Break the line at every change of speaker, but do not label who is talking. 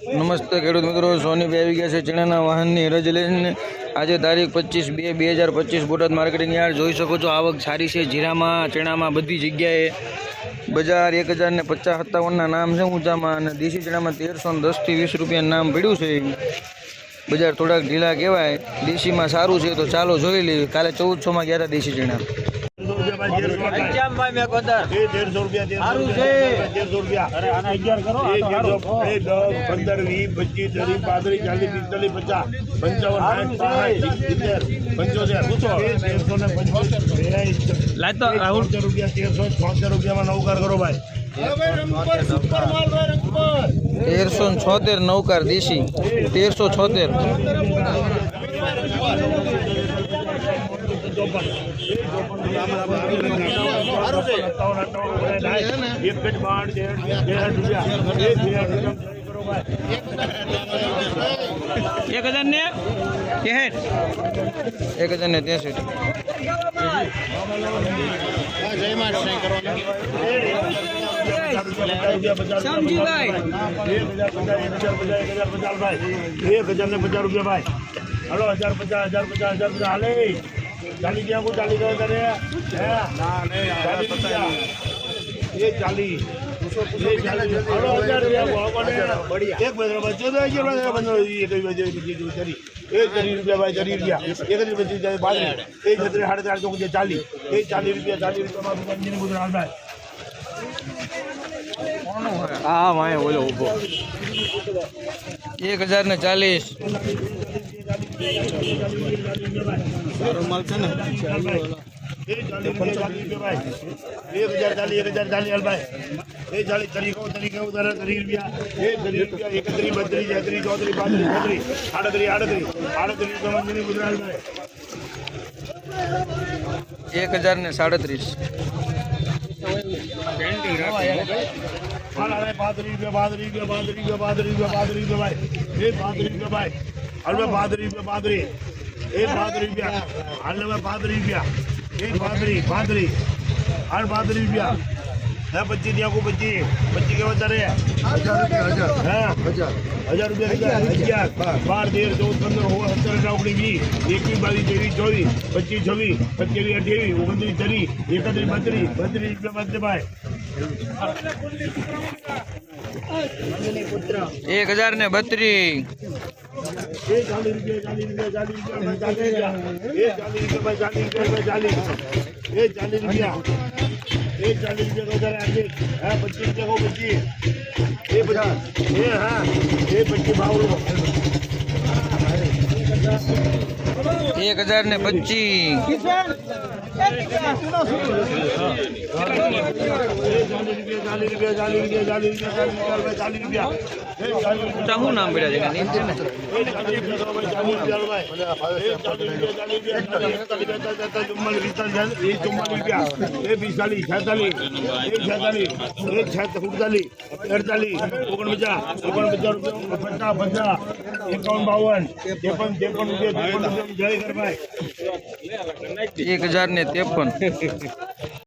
નમસ્તે ખેડૂત મિત્રો, સોની આવી ગયા છે ચણાના વાહનની હરજ લઈને. આજે તારીખ 25/2/2025 બોટાદ માર્કેટિંગ યાર્ડ જોઈ શકો છો. આવક સારી છે જીરામાં, ચણામાં, બધી જગ્યાએ. બજાર 1050-57ના નામ છે ઊંચામાં, અને દેશી ચણામાં 1310 થી 20 રૂપિયા નામ પડ્યું છે. બજાર થોડાક ઢીલા કહેવાય. દેશીમાં સારું છે તો ચાલો જોઈ લઈએ. કાલે 1400માં ગયા હતા દેશી ચણા.
રાહુલ રૂપિયા 1376 રૂપિયામાં નવકાર કરો ભાઈ.
1376 નવકાર દેશી
1050 રૂપિયા ભાઈ. હલો 1050 હાલે ચાલી ગયા કો ચાલી ગયો કરે ये 40 શું નામ પડ્યા છે 1053